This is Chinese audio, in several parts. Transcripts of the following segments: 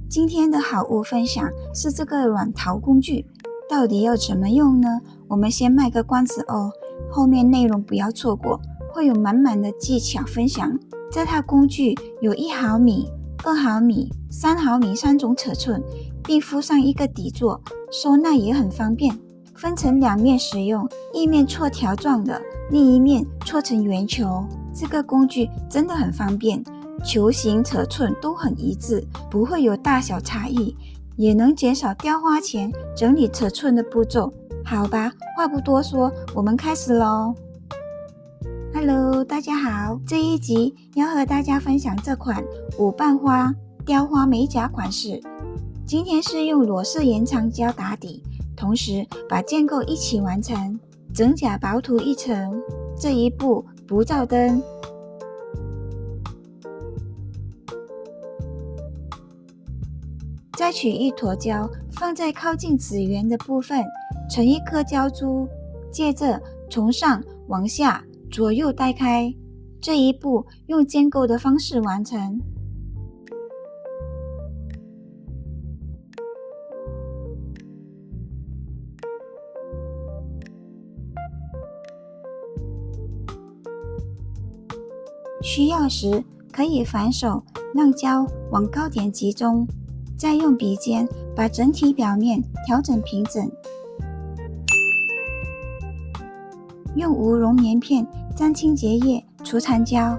今天的好物分享是这个软陶工具，到底要怎么用呢？我们先卖个关子哦，后面内容不要错过，会有满满的技巧分享。这套工具有1毫米、2毫米、3毫米3种尺寸，并附上一个底座，收纳也很方便。分成2面使用，一面戳条状的，另一面戳成圆球。这个工具真的很方便，球形尺寸都很一致，不会有大小差异，也能减少雕花前整理尺寸的步骤。好吧，话不多说，我们开始咯。Hello， 大家好，这一集要和大家分享这款5瓣花雕花美甲款式。今天是用裸色延长胶打底，同时把建构一起完成，整甲薄涂1层。这一步不照灯。再取一坨胶放在靠近指缘的部分，成一颗胶珠，接着从上往下左右带开。这一步用建构的方式完成。需要时可以反手让胶往高点集中，再用笔尖把整体表面调整平整。用无熔棉片沾清洁液除残胶，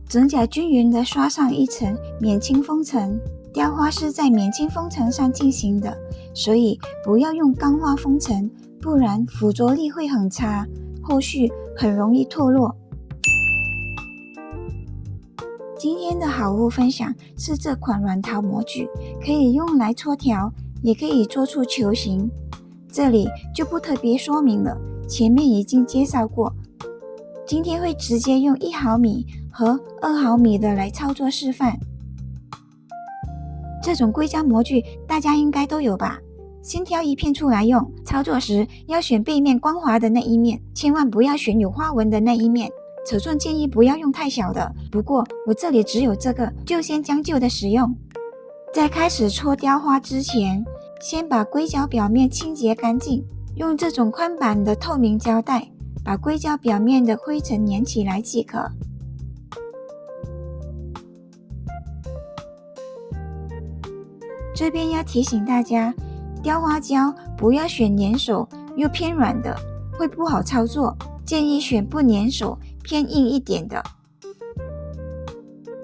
整甲均匀地刷上一层免清封层。雕花是在免清封层上进行的，所以不要用钢化封层，不然附着力会很差，后续很容易脱落。今天的好物分享是这款软陶模具，可以用来戳条，也可以做出球形。这里就不特别说明了，前面已经介绍过。今天会直接用1毫米和2毫米的来操作示范。这种硅胶模具大家应该都有吧？先挑一片出来用，操作时要选背面光滑的那一面，千万不要选有花纹的那一面。尺寸建议不要用太小的，不过我这里只有这个，就先将就的使用。在开始戳雕花之前，先把硅胶表面清洁干净，用这种宽版的透明胶带把硅胶表面的灰尘粘起来即可。这边要提醒大家，雕花胶不要选粘手又偏软的，会不好操作，建议选不粘手偏硬一点的。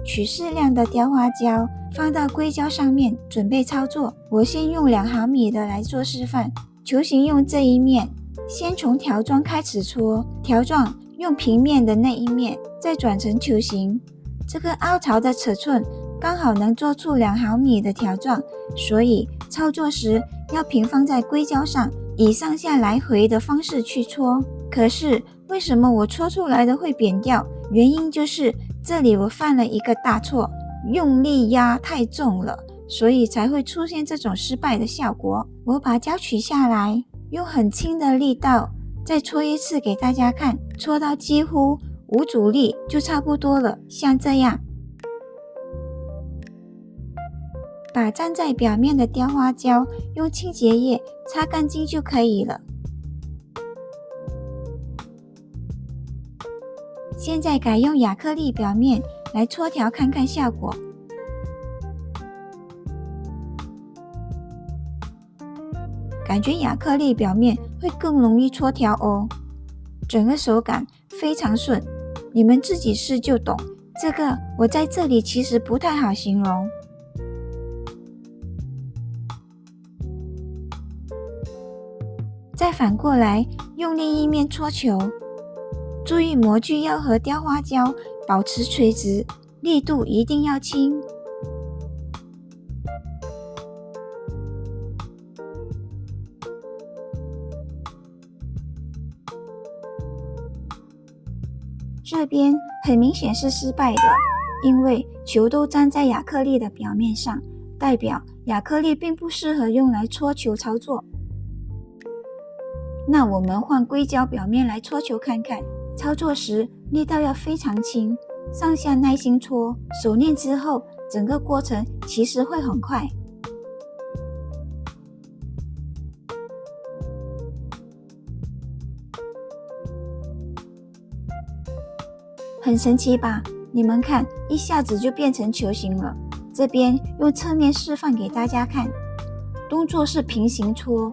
取适量的雕花胶放到硅胶上面准备操作。我先用2毫米的来做示范。球形用这一面，先从条状开始戳，条状用平面的那一面，再转成球形。这个凹槽的尺寸刚好能做出2毫米的条状，所以操作时要平放在硅胶上，以上下来回的方式去戳。可是为什么我戳出来的会扁掉？原因就是这里我犯了一个大错，用力压太重了，所以才会出现这种失败的效果。我把胶取下来，用很轻的力道再戳一次给大家看，戳到几乎无阻力就差不多了，像这样。把粘在表面的雕花胶用清洁液擦干净就可以了。现在改用亚克力表面来戳条看看效果。感觉亚克力表面会更容易戳条哦，整个手感非常顺，你们自己试就懂。这个我在这里其实不太好形容。再反过来用另一面戳球，注意模具要和雕花胶保持垂直，力度一定要轻。这边很明显是失败的，因为球都粘在亚克力的表面上，代表亚克力并不适合用来戳球操作。那我们换硅胶表面来戳球看看，操作时力道要非常轻，上下耐心搓，熟练之后，整个过程其实会很快。很神奇吧？你们看，一下子就变成球形了。这边用侧面示范给大家看，动作是平行搓，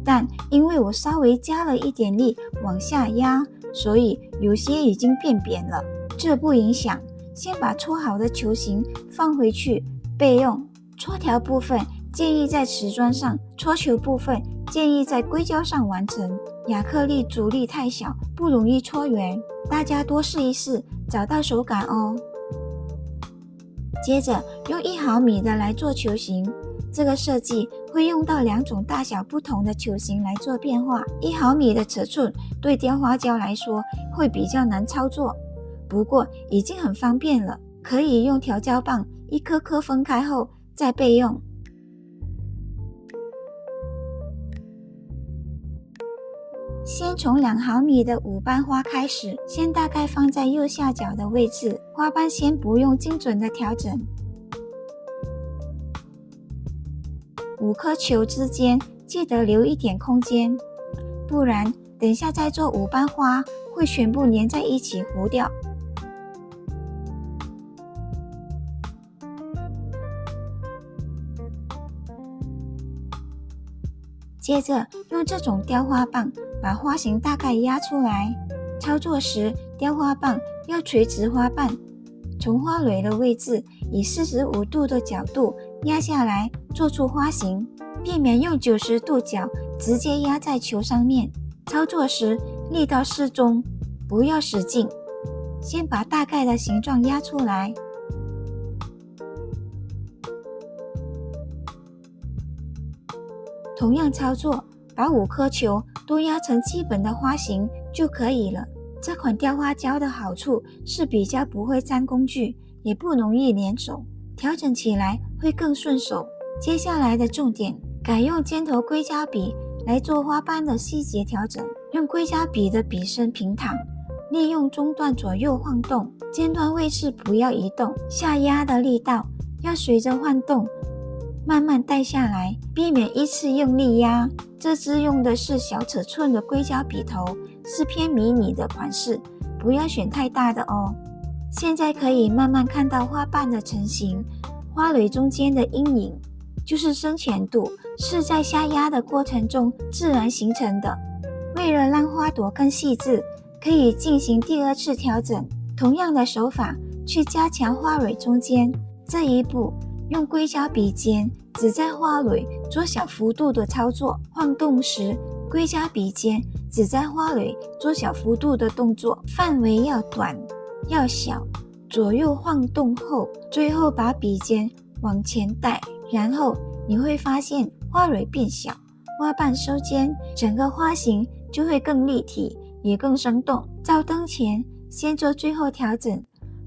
但因为我稍微加了一点力往下压，所以有些已经变扁了。这不影响，先把搓好的球形放回去备用。搓条部分建议在瓷砖上，搓球部分建议在硅胶上完成。亚克力阻力太小，不容易搓圆，大家多试一试，找到手感哦。接着用1毫米的来做球形，这个设计会用到2种大小不同的球形来做变化。1毫米的尺寸对雕花胶来说会比较难操作，不过已经很方便了，可以用调胶棒一颗颗分开后再备用。先从2毫米的5瓣花开始，先大概放在右下角的位置，花瓣先不用精准的调整。5颗球之间记得留一点空间，不然等下再做5瓣花会全部粘在一起糊掉。接着用这种雕花棒把花型大概压出来，操作时雕花棒要垂直花瓣，从花蕊的位置以45度的角度压下来，做出花型，避免用90度角直接压在球上面。操作时力道适中，不要使劲，先把大概的形状压出来。同样操作，把5颗球都压成基本的花型就可以了。这款雕花胶的好处是比较不会沾工具，也不容易粘手，调整起来会更顺手。接下来的重点，改用尖头硅胶笔来做花瓣的细节调整。用硅胶笔的笔身平躺，利用中段左右晃动，尖端位置不要移动，下压的力道要随着晃动慢慢带下来，避免一次用力压。这支用的是小尺寸的硅胶笔头，是偏迷你的款式，不要选太大的哦。现在可以慢慢看到花瓣的成型，花蕊中间的阴影就是深浅度，是在下压的过程中自然形成的。为了让花朵更细致，可以进行第2次调整，同样的手法去加强花蕊中间。这一步用硅胶笔尖只在花蕊做小幅度的操作，晃动时硅胶笔尖只在花蕊做小幅度的动作，范围要短要小，左右晃动后，最后把笔尖往前带，然后你会发现花蕊变小，花瓣收尖，整个花型就会更立体也更生动。照灯前先做最后调整，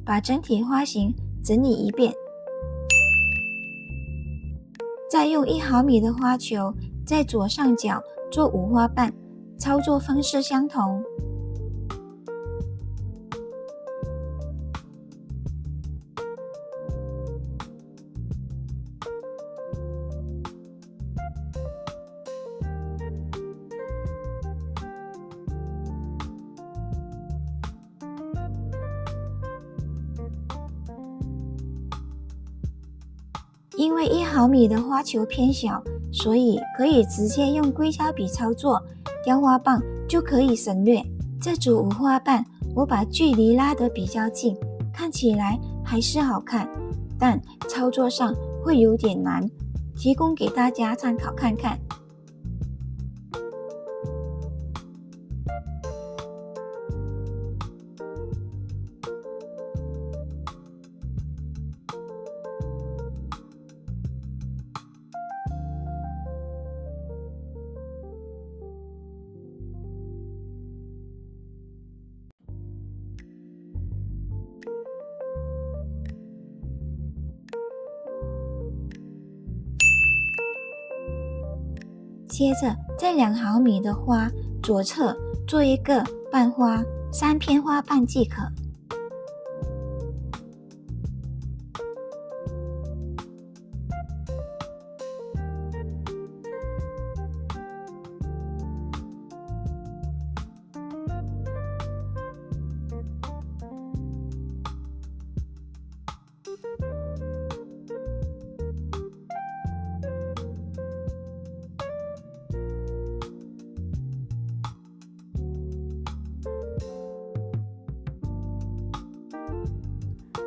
把整体花型整理一遍，再用1毫米的花球在左上角做5花瓣，操作方式相同。因为1毫米的花球偏小，所以可以直接用硅胶笔操作，雕花棒就可以省略。这组5花瓣我把距离拉得比较近，看起来还是好看，但操作上会有点难，提供给大家参考看看。接着在2毫米的花左侧做一个瓣花，3片花瓣即可。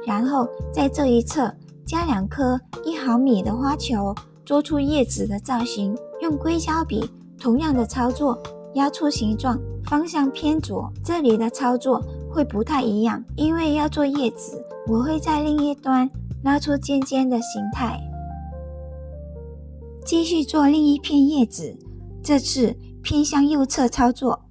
然后在这一侧加2颗1毫米的花球，做出叶子的造型。用硅胶笔同样的操作，压出形状，方向偏左。这里的操作会不太一样，因为要做叶子，我会在另一端拉出尖尖的形态。继续做另一片叶子，这次偏向右侧操作。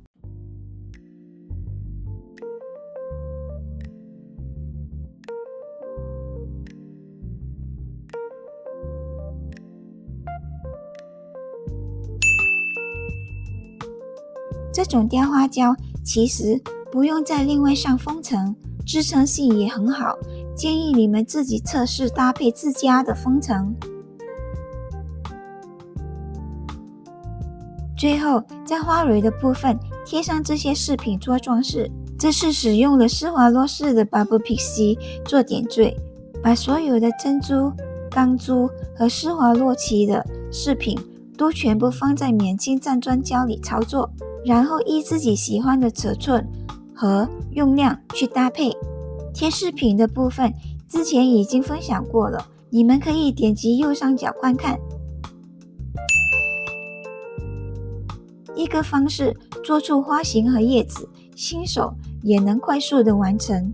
这种雕花胶其实不用再另外上封层，支撑性也很好，建议你们自己测试搭配自家的封层。最后在花蕊的部分贴上这些饰品做装饰，这是使用了施华洛世的 Bubble Pixie 做点缀，把所有的珍珠、钢珠和施华洛奇的饰品都全部放在免晶站桩胶里操作，然后依自己喜欢的尺寸和用量去搭配。贴饰品的部分之前已经分享过了，你们可以点击右上角观看。一个方式做出花型和叶子，新手也能快速的完成。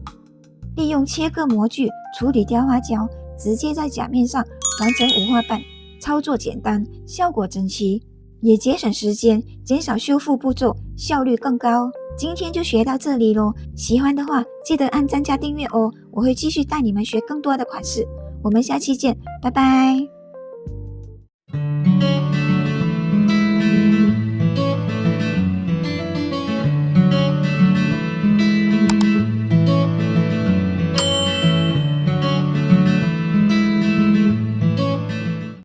利用切割模具处理雕花胶，直接在甲面上完成五花瓣，操作简单，效果整齐，也节省时间，减少修复步骤，效率更高。今天就学到这里咯，喜欢的话记得按赞加订阅哦，我会继续带你们学更多的款式。我们下期见，拜拜。